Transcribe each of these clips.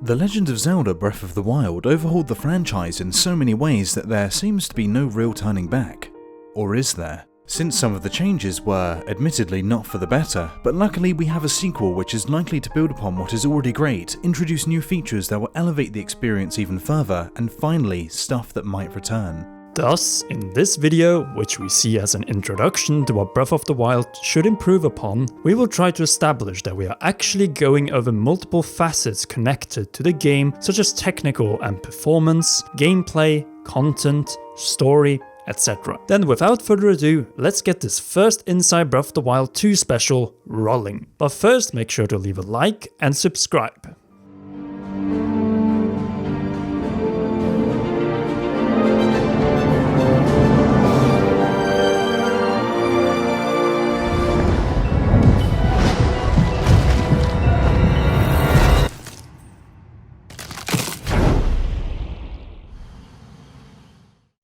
The Legend of Zelda Breath of the Wild overhauled the franchise in so many ways that there seems to be no real turning back. Or is there? Since some of the changes were, admittedly, not for the better, but luckily we have a sequel which is likely to build upon what is already great, introduce new features that will elevate the experience even further, and finally, stuff that might return. Thus, in this video, which we see as an introduction to what Breath of the Wild should improve upon, we will try to establish that we are actually going over multiple facets connected to the game, such as technical and performance, gameplay, content, story, etc. Then without further ado, let's get this first Inside Breath of the Wild 2 special rolling. But first, make sure to leave a like and subscribe.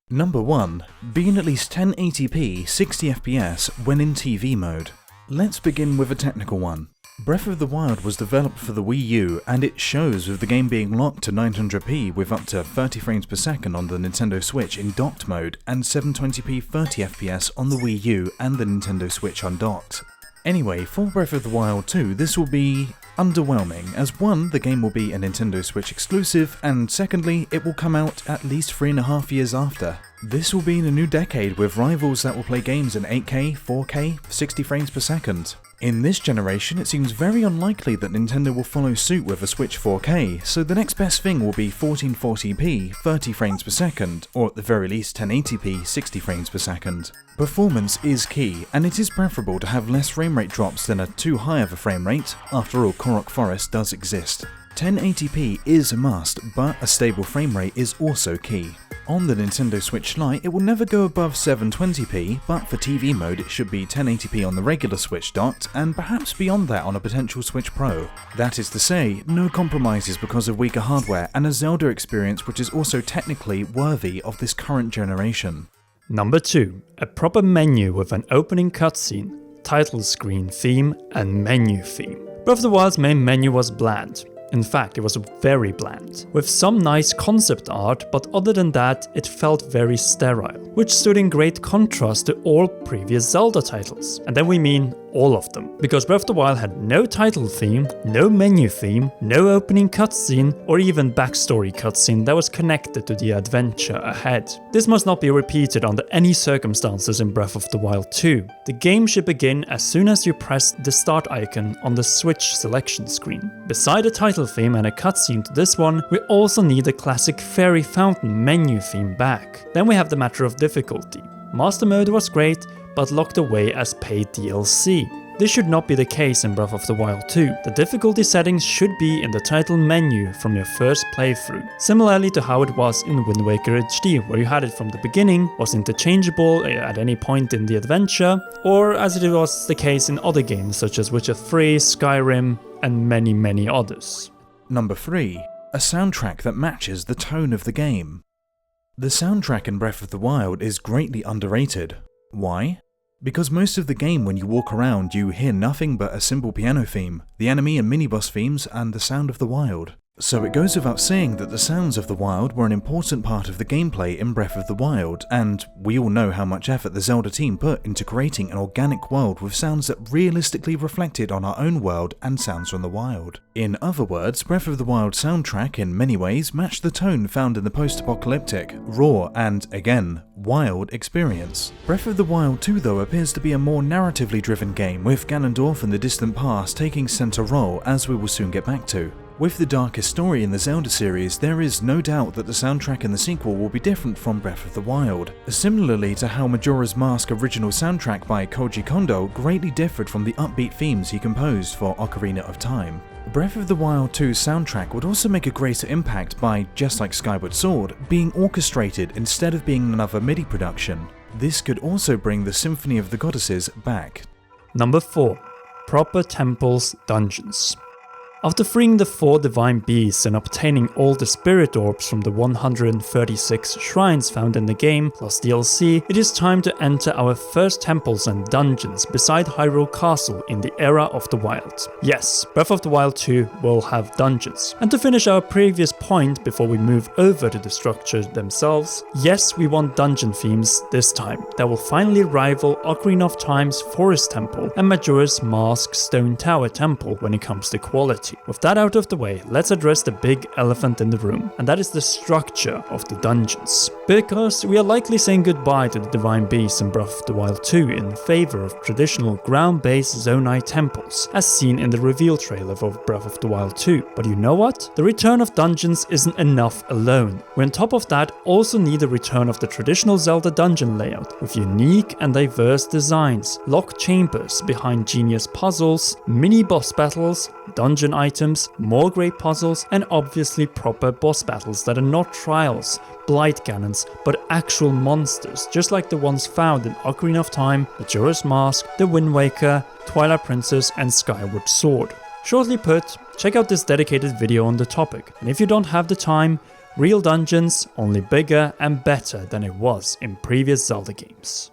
Number 1. Being at least 1080p 60fps when in TV mode. Let's begin with a technical one. Breath of the Wild was developed for the Wii U, and it shows with the game being locked to 900p with up to 30 frames per second on the Nintendo Switch in docked mode and 720p 30fps on the Wii U and the Nintendo Switch undocked. Anyway, for Breath of the Wild 2, this will be underwhelming, as 1, the game will be a Nintendo Switch exclusive, and secondly, it will come out at least 3.5 years after. This will be in a new decade with rivals that will play games in 8K, 4K, 60 frames per second. In this generation, it seems very unlikely that Nintendo will follow suit with a Switch 4K, so the next best thing will be 1440p 30 frames per second, or at the very least 1080p 60 frames per second. Performance is key, and it is preferable to have less frame rate drops than a too high of a frame rate. After all, Koroks Forest does exist. 1080p is a must, but a stable frame rate is also key. On the Nintendo Switch Lite, it will never go above 720p, but for TV mode it should be 1080p on the regular Switch docked, and perhaps beyond that on a potential Switch Pro. That is to say, no compromises because of weaker hardware, and a Zelda experience which is also technically worthy of this current generation. Number 2. A proper menu with an opening cutscene, title screen theme, and menu theme. Breath of the Wild's main menu was bland. In fact, it was very bland, with some nice concept art, but other than that, it felt very sterile, which stood in great contrast to all previous Zelda titles. And then we mean all of them, because Breath of the Wild had no title theme, no menu theme, no opening cutscene, or even backstory cutscene that was connected to the adventure ahead. This must not be repeated under any circumstances in Breath of the Wild 2. The game should begin as soon as you press the start icon on the Switch selection screen. Beside a title theme and a cutscene to this one, we also need a classic fairy fountain menu theme back. Then we have the matter of difficulty. Master mode was great, but locked away as paid DLC. This should not be the case in Breath of the Wild 2. The difficulty settings should be in the title menu from your first playthrough. Similarly to how it was in Wind Waker HD, where you had it from the beginning, was interchangeable at any point in the adventure, or as it was the case in other games such as Witcher 3, Skyrim, and many others. Number 3. A soundtrack that matches the tone of the game. The soundtrack in Breath of the Wild is greatly underrated. Why? Because most of the game when you walk around you hear nothing but a simple piano theme, the enemy and mini-boss themes, and the sound of the wild. So it goes without saying that the sounds of the wild were an important part of the gameplay in Breath of the Wild, and we all know how much effort the Zelda team put into creating an organic world with sounds that realistically reflected on our own world and sounds from the wild. In other words, Breath of the Wild soundtrack in many ways matched the tone found in the post-apocalyptic, raw, and, again, wild experience. Breath of the Wild 2 though appears to be a more narratively driven game, with Ganondorf and the distant past taking centre role, as we will soon get back to. With the darkest story in the Zelda series, there is no doubt that the soundtrack in the sequel will be different from Breath of the Wild, similarly to how Majora's Mask original soundtrack by Koji Kondo greatly differed from the upbeat themes he composed for Ocarina of Time. Breath of the Wild 2's soundtrack would also make a greater impact by, just like Skyward Sword, being orchestrated instead of being another MIDI production. This could also bring the Symphony of the Goddesses back. Number 4. Proper temples, dungeons. After freeing the 4 divine beasts and obtaining all the spirit orbs from the 136 shrines found in the game, plus DLC, it is time to enter our first temples and dungeons beside Hyrule Castle in the era of the Wild. Yes, Breath of the Wild 2 will have dungeons. And to finish our previous point before we move over to the structures themselves, yes, we want dungeon themes this time that will finally rival Ocarina of Time's Forest Temple and Majora's Mask Stone Tower Temple when it comes to quality. With that out of the way, let's address the big elephant in the room, and that is the structure of the dungeons. Because we are likely saying goodbye to the Divine Beasts in Breath of the Wild 2 in favor of traditional ground-based Zonai temples, as seen in the reveal trailer for Breath of the Wild 2. But you know what? The return of dungeons isn't enough alone. We on top of that also need a return of the traditional Zelda dungeon layout, with unique and diverse designs, locked chambers behind genius puzzles, mini boss battles, dungeon items, more great puzzles, and obviously proper boss battles that are not trials, blight cannons, but actual monsters, just like the ones found in Ocarina of Time, Majora's Mask, The Wind Waker, Twilight Princess, and Skyward Sword. Shortly put, check out this dedicated video on the topic, and if you don't have the time, real dungeons, only bigger and better than it was in previous Zelda games.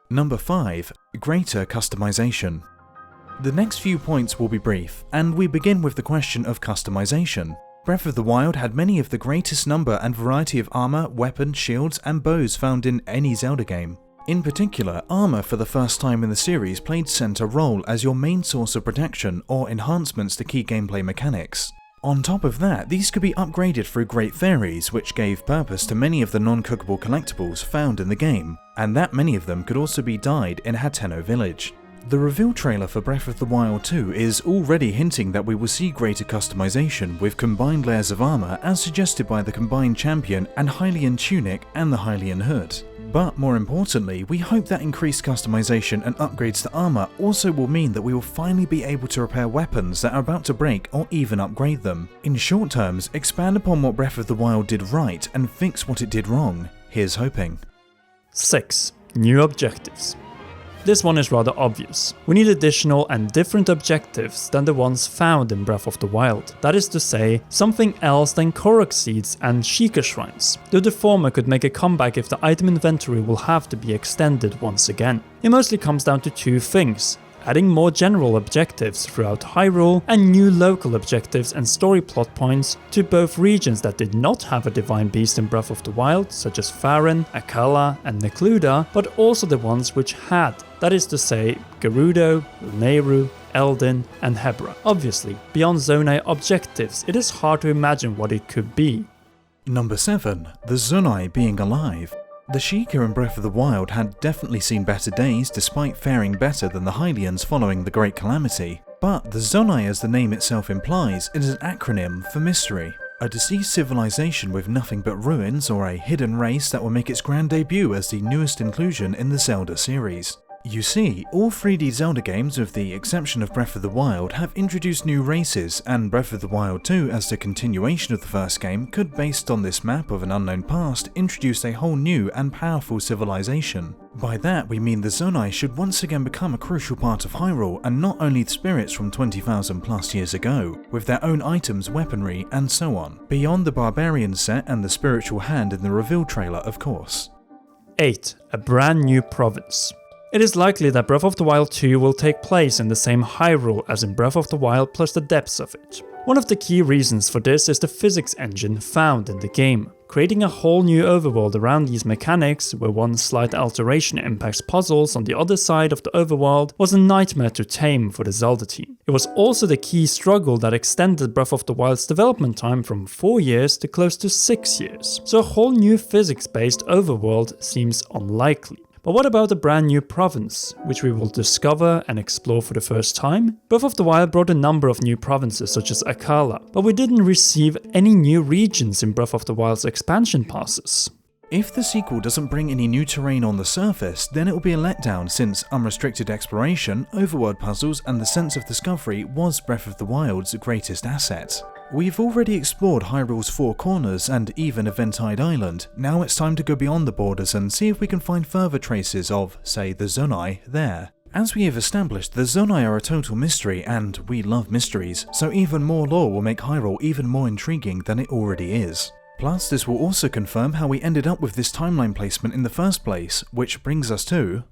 Number 5. Greater customization. The next few points will be brief, and we begin with the question of customization. Breath of the Wild had many of the greatest number and variety of armor, weapons, shields, and bows found in any Zelda game. In particular, armor for the first time in the series played center role as your main source of protection or enhancements to key gameplay mechanics. On top of that, these could be upgraded through Great Fairies, which gave purpose to many of the non-cookable collectibles found in the game, and that many of them could also be dyed in Hateno Village. The reveal trailer for Breath of the Wild 2 is already hinting that we will see greater customization with combined layers of armor as suggested by the combined champion and Hylian tunic and the Hylian hood. But more importantly, we hope that increased customization and upgrades to armor also will mean that we will finally be able to repair weapons that are about to break or even upgrade them. In short terms, expand upon what Breath of the Wild did right and fix what it did wrong. Here's hoping. 6. New objectives. This one is rather obvious. We need additional and different objectives than the ones found in Breath of the Wild. That is to say, something else than Koroks seeds and Sheikah shrines, though the former could make a comeback if the item inventory will have to be extended once again. It mostly comes down to 2 things. Adding more general objectives throughout Hyrule and new local objectives and story plot points to both regions that did not have a divine beast in Breath of the Wild, such as Faron, Akkala and Necluda, but also the ones which had, that is to say, Gerudo, Nehru, Eldin and Hebra. Obviously, beyond Zonai objectives, it is hard to imagine what it could be. Number 7. The Zonai being alive. The Sheikah in Breath of the Wild had definitely seen better days despite faring better than the Hylians following the Great Calamity. But the Zonai, as the name itself implies, is an acronym for mystery. A deceased civilization with nothing but ruins or a hidden race that will make its grand debut as the newest inclusion in the Zelda series. You see, all 3D Zelda games with the exception of Breath of the Wild have introduced new races, and Breath of the Wild 2 as the continuation of the first game could, based on this map of an unknown past, introduce a whole new and powerful civilization. By that we mean the Zonai should once again become a crucial part of Hyrule and not only the spirits from 20,000 plus years ago, with their own items, weaponry and so on, beyond the Barbarian set and the spiritual hand in the reveal trailer of course. 8. A brand new province. It is likely that Breath of the Wild 2 will take place in the same Hyrule as in Breath of the Wild plus the depths of it. One of the key reasons for this is the physics engine found in the game. Creating a whole new overworld around these mechanics, where one slight alteration impacts puzzles on the other side of the overworld, was a nightmare to tame for the Zelda team. It was also the key struggle that extended Breath of the Wild's development time from 4 years to close to 6 years, so a whole new physics-based overworld seems unlikely. But what about a brand new province, which we will discover and explore for the first time? Breath of the Wild brought a number of new provinces such as Akkala, but we didn't receive any new regions in Breath of the Wild's expansion passes. If the sequel doesn't bring any new terrain on the surface, then it will be a letdown since unrestricted exploration, overworld puzzles and the sense of discovery was Breath of the Wild's greatest asset. We've already explored Hyrule's 4 corners and even Eventide Island. Now it's time to go beyond the borders and see if we can find further traces of, say, the Zonai there. As we have established, the Zonai are a total mystery, and we love mysteries, so even more lore will make Hyrule even more intriguing than it already is. Plus, this will also confirm how we ended up with this timeline placement in the first place, which brings us to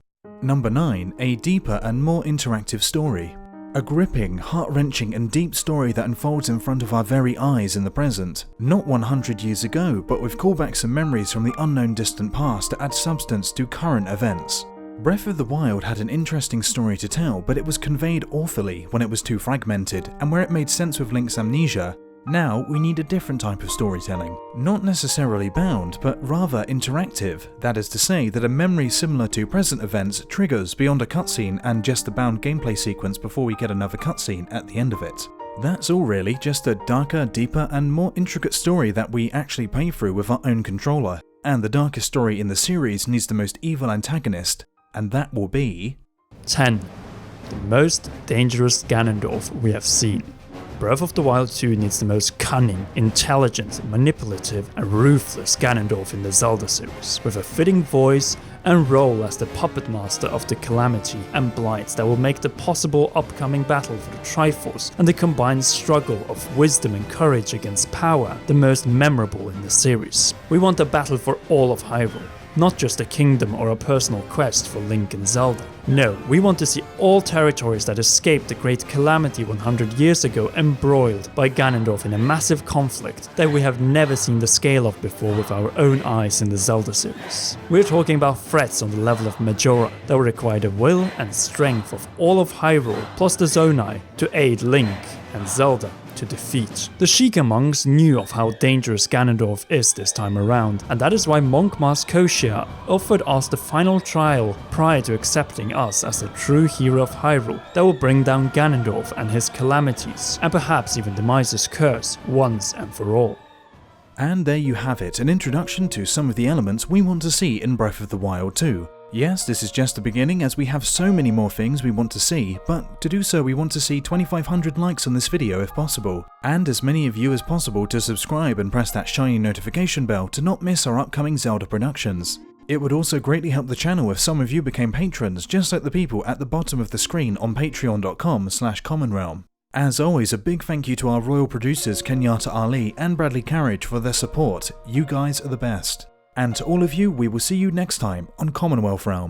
Number 9, a deeper and more interactive story. A gripping, heart-wrenching and deep story that unfolds in front of our very eyes in the present. Not 100 years ago, but with callbacks and memories from the unknown distant past to add substance to current events. Breath of the Wild had an interesting story to tell, but it was conveyed awfully when it was too fragmented, and where it made sense with Link's amnesia, now we need a different type of storytelling. Not necessarily bound, but rather interactive, that is to say that a memory similar to present events triggers beyond a cutscene and just a bound gameplay sequence before we get another cutscene at the end of it. That's all really, just a darker, deeper and more intricate story that we actually play through with our own controller. And the darkest story in the series needs the most evil antagonist, and that will be 10. The most dangerous Ganondorf we have seen. Breath of the Wild 2 needs the most cunning, intelligent, manipulative and ruthless Ganondorf in the Zelda series, with a fitting voice and role as the puppet master of the calamity and blights that will make the possible upcoming battle for the Triforce and the combined struggle of wisdom and courage against power the most memorable in the series. We want a battle for all of Hyrule, not just a kingdom or a personal quest for Link and Zelda. No, we want to see all territories that escaped the great calamity 100 years ago embroiled by Ganondorf in a massive conflict that we have never seen the scale of before with our own eyes in the Zelda series. We're talking about threats on the level of Majora that will require the will and strength of all of Hyrule plus the Zonai to aid Link and Zelda to defeat. The Sheikah monks knew of how dangerous Ganondorf is this time around, and that is why Monk Master Koshia offered us the final trial prior to accepting us as the true hero of Hyrule that will bring down Ganondorf and his calamities, and perhaps even demise his curse once and for all. And there you have it, an introduction to some of the elements we want to see in Breath of the Wild 2. Yes, this is just the beginning as we have so many more things we want to see, but to do so we want to see 2,500 likes on this video if possible, and as many of you as possible to subscribe and press that shiny notification bell to not miss our upcoming Zelda productions. It would also greatly help the channel if some of you became patrons, just like the people at the bottom of the screen on patreon.com/commonrealm. As always, a big thank you to our royal producers Kenyatta Ali and Bradley Carriage for their support. You guys are the best. And to all of you, we will see you next time on Commonwealth Realm.